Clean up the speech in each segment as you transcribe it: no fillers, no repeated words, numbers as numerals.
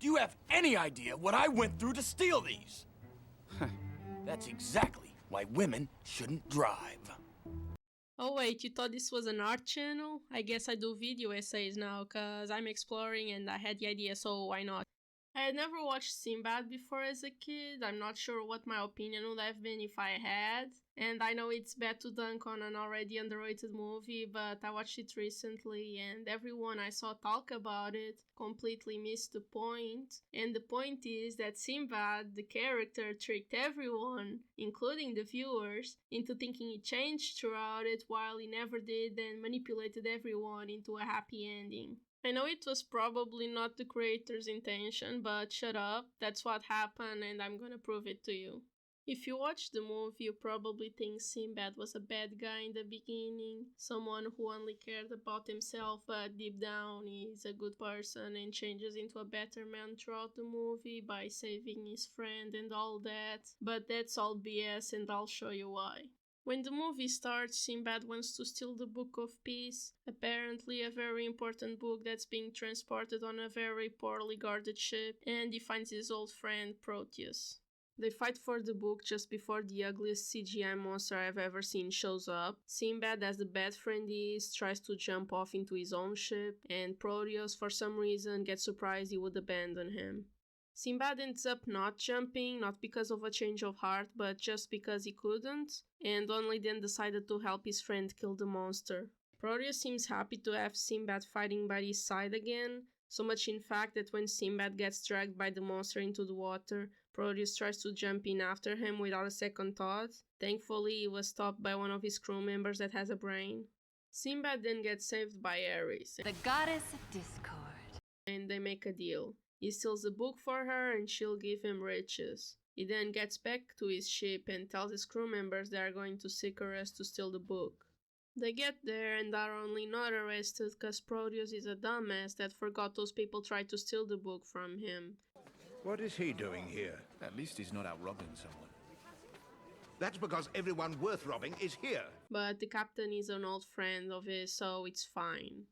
Do you have any idea what I went through to steal these? That's exactly why women shouldn't drive. Oh wait, you thought this was an art channel? I guess I do video essays now, cause I'm exploring and I had the idea, so why not? I had never watched Sinbad before as a kid. I'm not sure what my opinion would have been if I had. And I know it's bad to dunk on an already underrated movie, but I watched it recently and everyone I saw talk about it completely missed the point. And the point is that Sinbad, the character, tricked everyone, including the viewers, into thinking he changed throughout it while he never did, and manipulated everyone into a happy ending. I know it was probably not the creator's intention, but shut up, that's what happened and I'm gonna prove it to you. If you watch the movie, you probably think Sinbad was a bad guy in the beginning, someone who only cared about himself, but deep down he's a good person and changes into a better man throughout the movie by saving his friend and all that, but that's all BS and I'll show you why. When the movie starts, Sinbad wants to steal the Book of Peace, apparently a very important book that's being transported on a very poorly guarded ship, and he finds his old friend Proteus. They fight for the book just before the ugliest CGI monster I've ever seen shows up. Sinbad, as the bad friend he is, tries to jump off into his own ship, and Proteus, for some reason, gets surprised he would abandon him. Sinbad ends up not jumping, not because of a change of heart, but just because he couldn't, and only then decided to help his friend kill the monster. Proteus seems happy to have Sinbad fighting by his side again, so much in fact that when Sinbad gets dragged by the monster into the water, Proteus tries to jump in after him without a second thought. Thankfully, he was stopped by one of his crew members that has a brain. Sinbad then gets saved by Ares, the goddess of discord, and they make a deal. He steals the book for her and she'll give him riches. He then gets back to his ship and tells his crew members they are going to Sycharis to steal the book. They get there and are only not arrested because Proteus is a dumbass that forgot those people tried to steal the book from him. What is he doing here? At least he's not out robbing someone. That's because everyone worth robbing is here. But the captain is an old friend of his, so it's fine.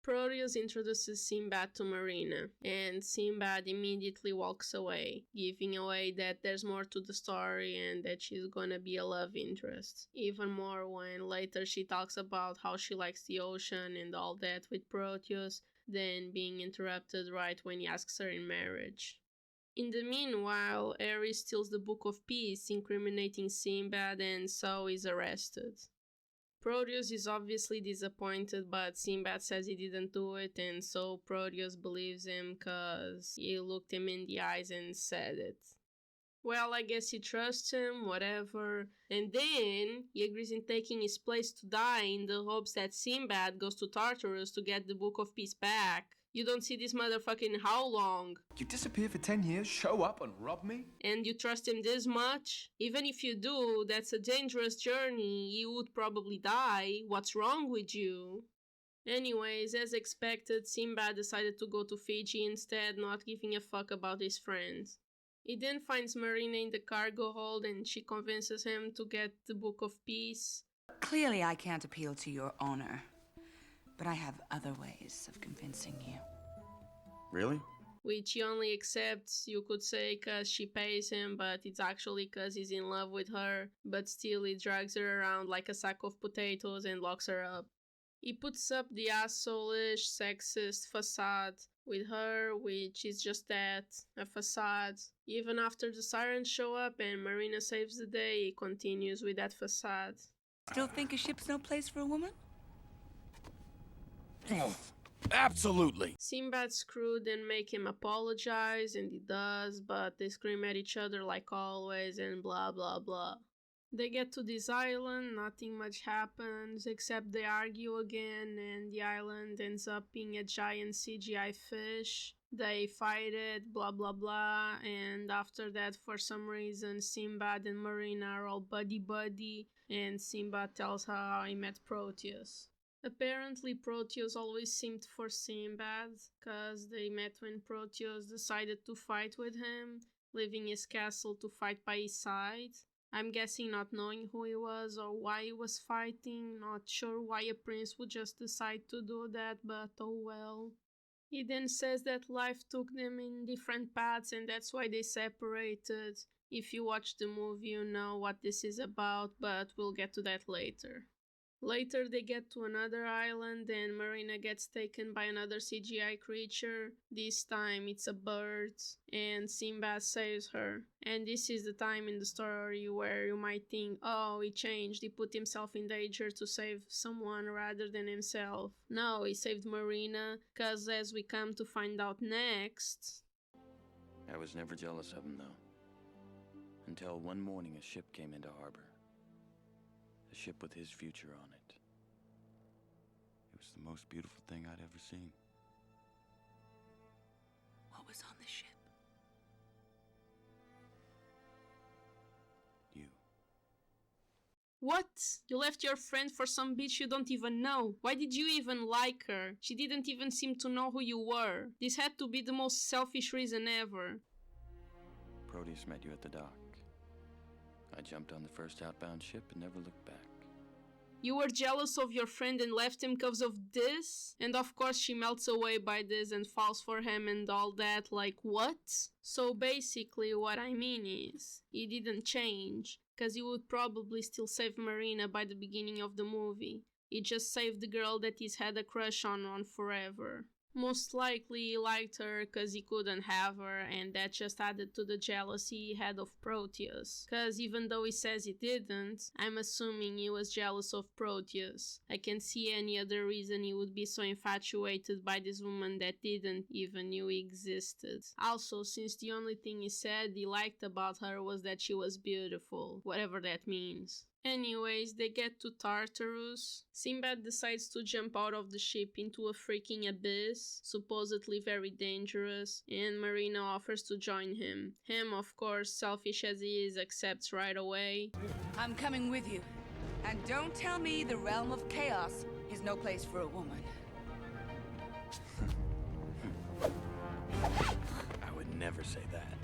Proteus introduces Sinbad to Marina, and Sinbad immediately walks away, giving away that there's more to the story and that she's gonna be a love interest. Even more when later she talks about how she likes the ocean and all that with Proteus, then being interrupted right when he asks her in marriage. In the meanwhile, Ares steals the Book of Peace, incriminating Sinbad, and so is arrested. Proteus is obviously disappointed, but Sinbad says he didn't do it, and so Proteus believes him cause he looked him in the eyes and said it. Well, I guess he trusts him, whatever, and then he agrees in taking his place to die in the hopes that Sinbad goes to Tartarus to get the Book of Peace back. You don't see this motherfucker in how long? You disappear for 10 years, show up and rob me? And you trust him this much? Even if you do, that's a dangerous journey. You would probably die. What's wrong with you? Anyways, as expected, Sinbad decided to go to Fiji instead, not giving a fuck about his friends. He then finds Marina in the cargo hold and she convinces him to get the Book of Peace. Clearly I can't appeal to your honor, but I have other ways of convincing you. Really? Which he only accepts, you could say, cause she pays him, but it's actually cause he's in love with her, but still he drags her around like a sack of potatoes and locks her up. He puts up the asshole-ish, sexist facade with her, which is just that, a facade. Even after the sirens show up and Marina saves the day, he continues with that facade. Still think a ship's no place for a woman? Absolutely. Sinbad's screwed and make him apologize, and he does, but they scream at each other like always and blah blah blah. They get to this island, nothing much happens, except they argue again, and the island ends up being a giant CGI fish. They fight it, blah blah blah, and after that, for some reason, Sinbad and Marina are all buddy-buddy, and Sinbad tells her how he met Proteus. Apparently, Proteus always seemed for Sinbad, cause they met when Proteus decided to fight with him, leaving his castle to fight by his side. I'm guessing not knowing who he was or why he was fighting, not sure why a prince would just decide to do that, but oh well. He then says that life took them in different paths and that's why they separated. If you watch the movie, you know what this is about, but we'll get to that later. Later, they get to another island and Marina gets taken by another CGI creature. This time, it's a bird, and Sinbad saves her. And this is the time in the story where you might think, oh, he changed, he put himself in danger to save someone rather than himself. No, he saved Marina, cause as we come to find out next... I was never jealous of him, though. Until one morning a ship came into harbor. A ship with his future on it. It was the most beautiful thing I'd ever seen. What was on the ship? You. What? You left your friend for some bitch you don't even know. Why did you even like her? She didn't even seem to know who you were. This had to be the most selfish reason ever. Proteus met you at the dock. I jumped on the first outbound ship and never looked back. You were jealous of your friend and left him because of this? And of course she melts away by this and falls for him and all that, like what? So basically what I mean is, he didn't change, cause he would probably still save Marina by the beginning of the movie. He just saved the girl that he's had a crush on forever. Most likely he liked her cause he couldn't have her, and that just added to the jealousy he had of Proteus. Cause even though he says he didn't, I'm assuming he was jealous of Proteus. I can't see any other reason he would be so infatuated by this woman that didn't even knew existed. Also, since the only thing he said he liked about her was that she was beautiful, whatever that means. Anyways, they get to Tartarus. Sinbad decides to jump out of the ship into a freaking abyss, supposedly very dangerous, and Marina offers to join him. Him, of course, selfish as he is, accepts right away. I'm coming with you. And don't tell me the realm of chaos is no place for a woman. I would never say that.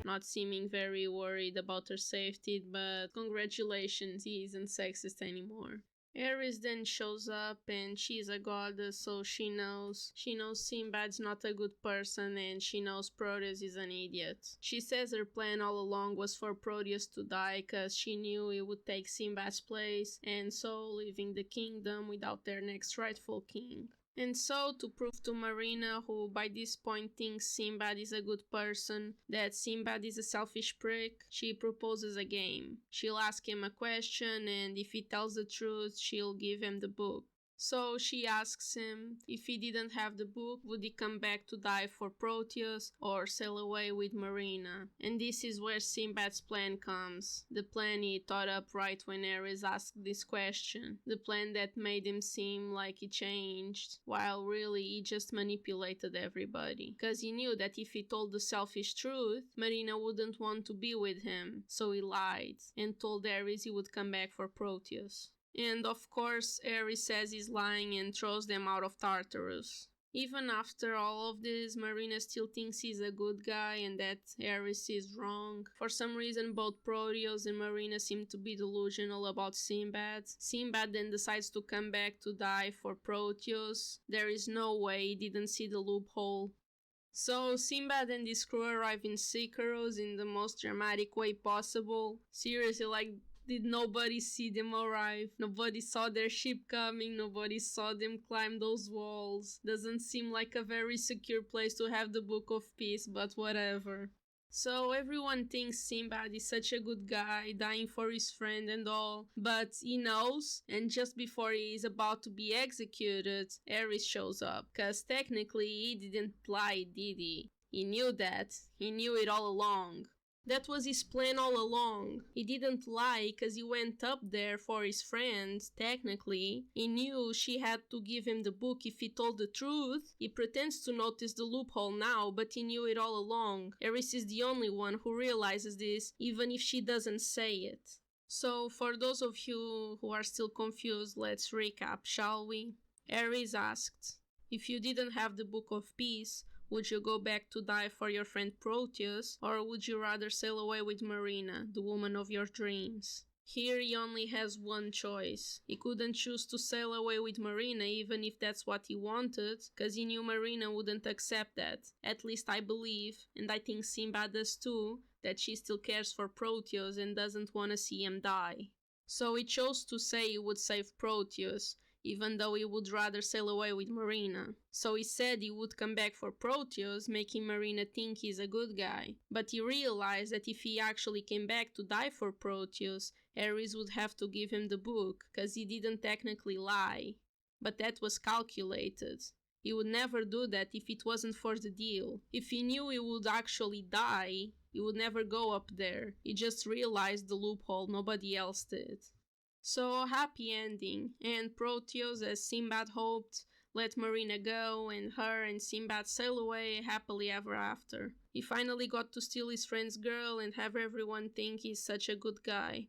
Not seeming very worried about her safety, but congratulations, he isn't sexist anymore. Ares then shows up and she's a goddess, so she knows Sinbad's not a good person and she knows Proteus is an idiot. She says her plan all along was for Proteus to die cause she knew he would take Sinbad's place and so leaving the kingdom without their next rightful king. And so, to prove to Marina, who by this point thinks Sinbad is a good person, that Sinbad is a selfish prick, she proposes a game. She'll ask him a question, and if he tells the truth, she'll give him the book. So she asks him if he didn't have the book, would he come back to die for Proteus or sail away with Marina? And this is where Sinbad's plan comes. The plan he thought up right when Ares asked this question. The plan that made him seem like he changed, while really he just manipulated everybody. Cause he knew that if he told the selfish truth, Marina wouldn't want to be with him. So he lied and told Ares he would come back for Proteus. And of course, Ares says he's lying and throws them out of Tartarus. Even after all of this, Marina still thinks he's a good guy and that Ares is wrong. For some reason, both Proteus and Marina seem to be delusional about Sinbad. Sinbad then decides to come back to die for Proteus. There is no way he didn't see the loophole. So Sinbad and his crew arrive in Sikaros in the most dramatic way possible. Seriously, like, did nobody see them arrive? Nobody saw their ship coming, nobody saw them climb those walls. Doesn't seem like a very secure place to have the Book of Peace, but whatever. So everyone thinks Sinbad is such a good guy, dying for his friend and all, but he knows, and just before he is about to be executed, Ares shows up, cause technically he didn't lie, did he? He knew that, he knew it all along. That was his plan all along. He didn't lie cause he went up there for his friend, technically. He knew she had to give him the book if he told the truth. He pretends to notice the loophole now, but he knew it all along. Ares is the only one who realizes this, even if she doesn't say it. So, for those of you who are still confused, let's recap, shall we? Ares asked, if you didn't have the Book of Peace, would you go back to die for your friend Proteus, or would you rather sail away with Marina, the woman of your dreams? Here he only has one choice. He couldn't choose to sail away with Marina even if that's what he wanted, cause he knew Marina wouldn't accept that. At least I believe, and I think Simba does too, that she still cares for Proteus and doesn't wanna see him die. So he chose to say he would save Proteus, even though he would rather sail away with Marina. So he said he would come back for Proteus, making Marina think he's a good guy. But he realized that if he actually came back to die for Proteus, Ares would have to give him the book, cause he didn't technically lie. But that was calculated. He would never do that if it wasn't for the deal. If he knew he would actually die, he would never go up there. He just realized the loophole nobody else did. So, happy ending, and Proteus, as Sinbad hoped, let Marina go, and her and Sinbad sail away happily ever after. He finally got to steal his friend's girl and have everyone think he's such a good guy.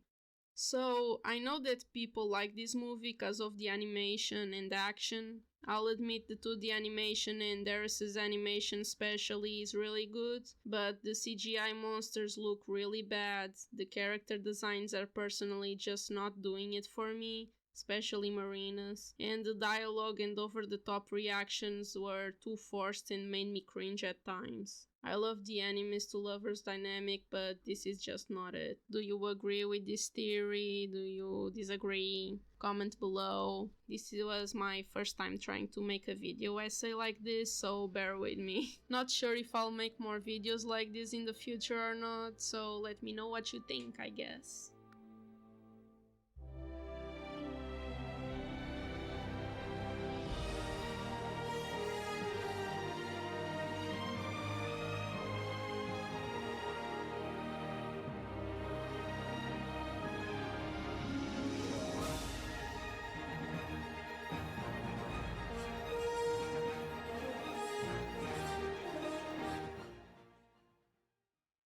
So, I know that people like this movie because of the animation and the action. I'll admit the 2D animation and Darius's animation especially is really good, but the CGI monsters look really bad. The character designs are personally just not doing it for me, especially Marina's, and the dialogue and over-the-top reactions were too forced and made me cringe at times. I love the enemies to lovers dynamic, but this is just not it. Do you agree with this theory? Do you disagree? Comment below. This was my first time trying to make a video essay like this, so bear with me. Not sure if I'll make more videos like this in the future or not, so let me know what you think, I guess.